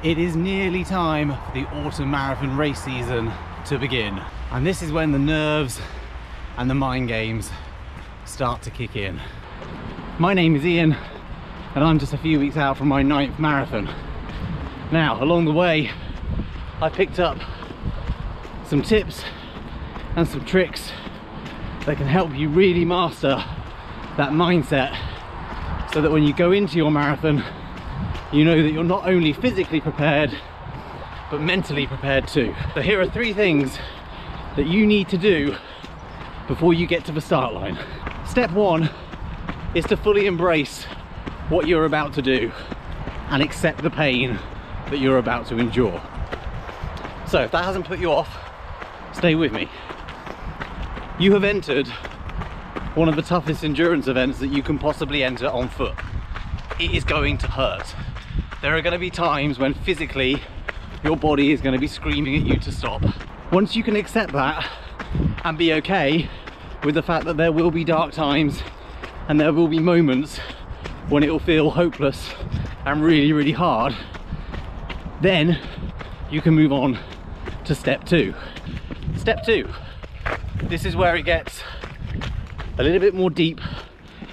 It is nearly time for the autumn marathon race season to begin. And this is when the nerves and the mind games start to kick in. My name is Ian, and I'm just a few weeks out from my 9th marathon. Now, along the way, I picked up some tips and some tricks that can help you really master that mindset, so that when you go into your marathon, you know that you're not only physically prepared, but mentally prepared too. So here are 3 things that you need to do before you get to the start line. Step 1 is to fully embrace what you're about to do and accept the pain that you're about to endure. So if that hasn't put you off, stay with me. You have entered one of the toughest endurance events that you can possibly enter on foot. It is going to hurt. There are going to be times when physically your body is going to be screaming at you to stop. Once you can accept that and be okay with the fact that there will be dark times and there will be moments when it will feel hopeless and really, really hard, then you can move on to step 2. Step 2. This is where it gets a little bit more deep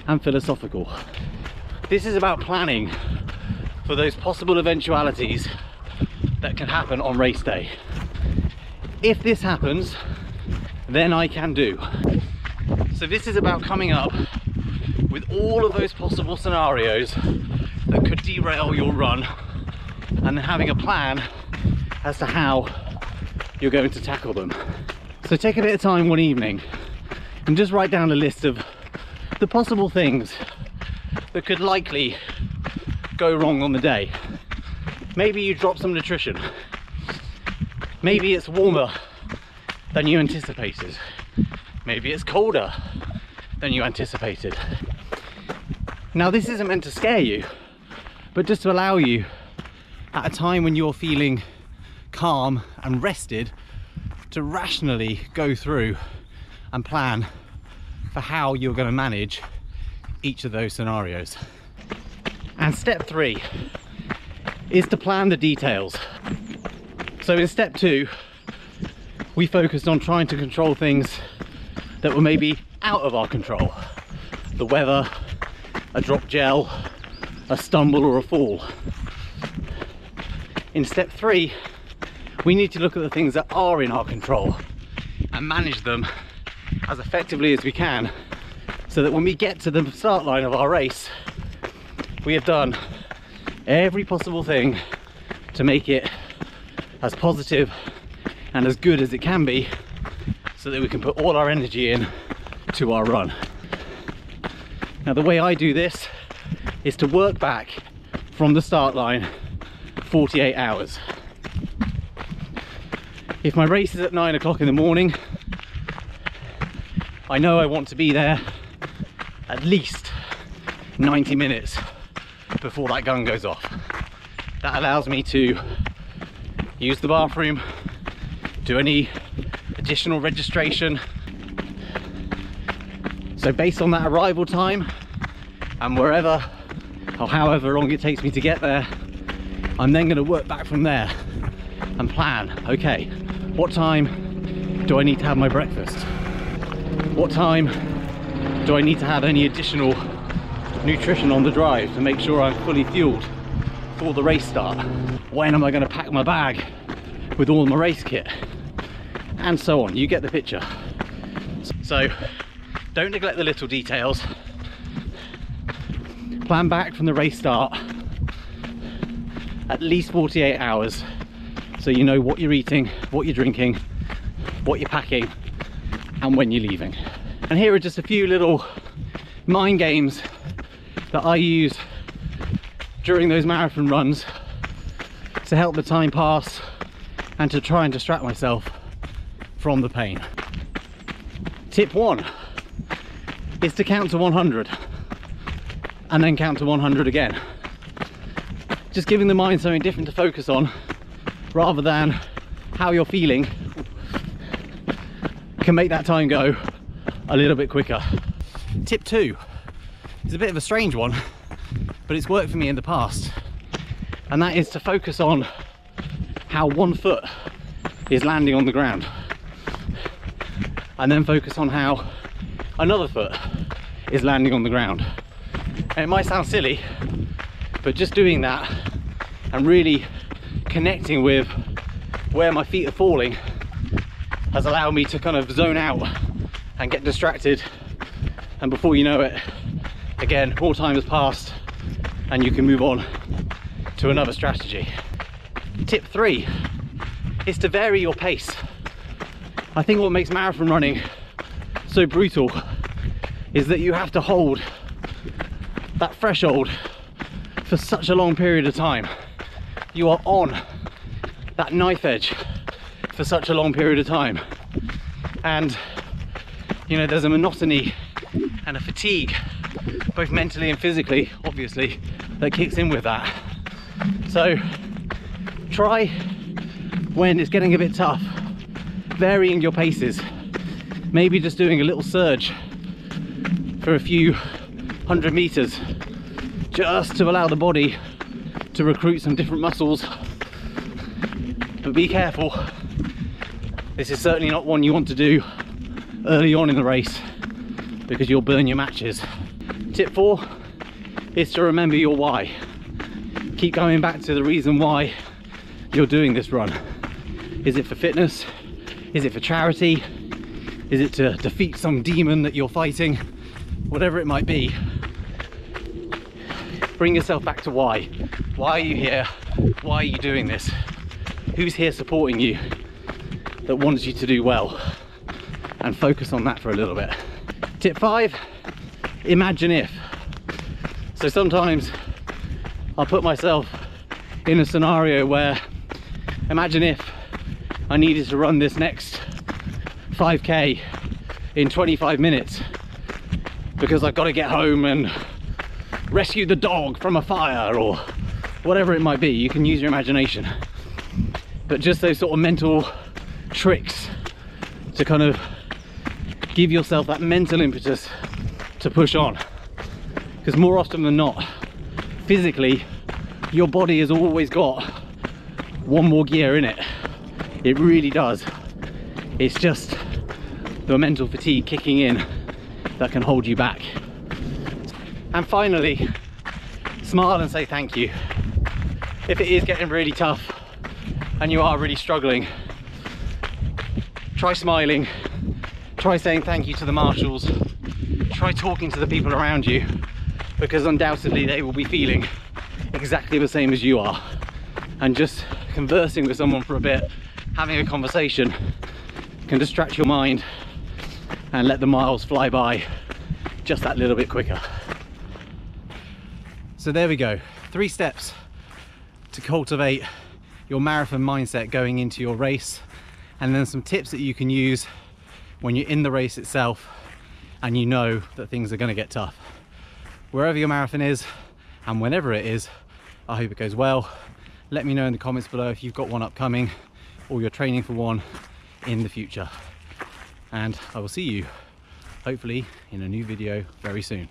and philosophical. This is about planning for those possible eventualities that can happen on race day. If this happens, then I can do. So this is about coming up with all of those possible scenarios that could derail your run, and then having a plan as to how you're going to tackle them. So take a bit of time one evening and just write down a list of the possible things that could likely go wrong on the day. Maybe you drop some nutrition. Maybe it's warmer than you anticipated. Maybe it's colder than you anticipated. Now, this isn't meant to scare you, but just to allow you, at a time when you're feeling calm and rested, to rationally go through and plan for how you're going to manage each of those scenarios. And step 3 is to plan the details. So in step 2, we focused on trying to control things that were maybe out of our control. The weather, a drop gel, a stumble or a fall. In step 3, we need to look at the things that are in our control and manage them as effectively as we can, so that when we get to the start line of our race, we have done every possible thing to make it as positive and as good as it can be, so that we can put all our energy in to our run. Now, the way I do this is to work back from the start line 48 hours. If my race is at 9 o'clock in the morning, I know I want to be there at least 90 minutes before that gun goes off. That allows me to use the bathroom, do any additional registration. So based on that arrival time and wherever or however long it takes me to get there, I'm then going to work back from there and plan, okay, what time do I need to have my breakfast? What time do I need to have any additional nutrition on the drive to make sure I'm fully fueled for the race start? When am I going to pack my bag with all my race kit? And so on. You get the picture. So don't neglect the little details. Plan back from the race start at least 48 hours, so you know what you're eating, what you're drinking, what you're packing, and when you're leaving. And here are just a few little mind games that I use during those marathon runs to help the time pass and to try and distract myself from the pain. Tip 1 is to count to 100 and then count to 100 again. Just giving the mind something different to focus on rather than how you're feeling can make that time go a little bit quicker. Tip 2 is a bit of a strange one, but it's worked for me in the past. and that is to focus on how one foot is landing on the ground, and then focus on how another foot is landing on the ground. And it might sound silly, but just doing that and really connecting with where my feet are falling has allowed me to kind of zone out and get distracted, and before you know it, again, more time has passed and you can move on to another strategy. Tip 3 is to vary your pace. I think what makes marathon running so brutal is that you have to hold that threshold for such a long period of time. You are on that knife edge for such a long period of time, and you know, there's a monotony and a fatigue, both mentally and physically, obviously, that kicks in with that. So try, when it's getting a bit tough, varying your paces, maybe just doing a little surge for a few 100 meters, just to allow the body to recruit some different muscles. But be careful, this is certainly not one you want to do early on in the race, because you'll burn your matches. Tip 4 is to remember your why. Keep going back to the reason why you're doing this run. Is it for fitness? Is it for charity? Is it to defeat some demon that you're fighting? Whatever it might be, bring yourself back to why. Why are you here? Why are you doing this? Who's here supporting you that wants you to do well? And focus on that for a little bit. Tip 5, imagine if. So sometimes I'll put myself in a scenario where, imagine if I needed to run this next 5k in 25 minutes because I've got to get home and rescue the dog from a fire, or whatever it might be. You can use your imagination, but just those sort of mental tricks to kind of give yourself that mental impetus to push on, because more often than not, physically, your body has always got one more gear in it. It really does. It's just the mental fatigue kicking in that can hold you back. And finally, smile and say thank you. If it is getting really tough and you are really struggling, try smiling, try saying thank you to the marshals, try talking to the people around you, because undoubtedly they will be feeling exactly the same as you are. And just conversing with someone for a bit, having a conversation, can distract your mind and let the miles fly by just that little bit quicker. So there we go, 3 steps to cultivate your marathon mindset going into your race, and then some tips that you can use when you're in the race itself and you know that things are going to get tough. Wherever your marathon is and whenever it is, I hope it goes well. Let me know in the comments below if you've got one upcoming or you're training for one in the future. And I will see you hopefully in a new video very soon.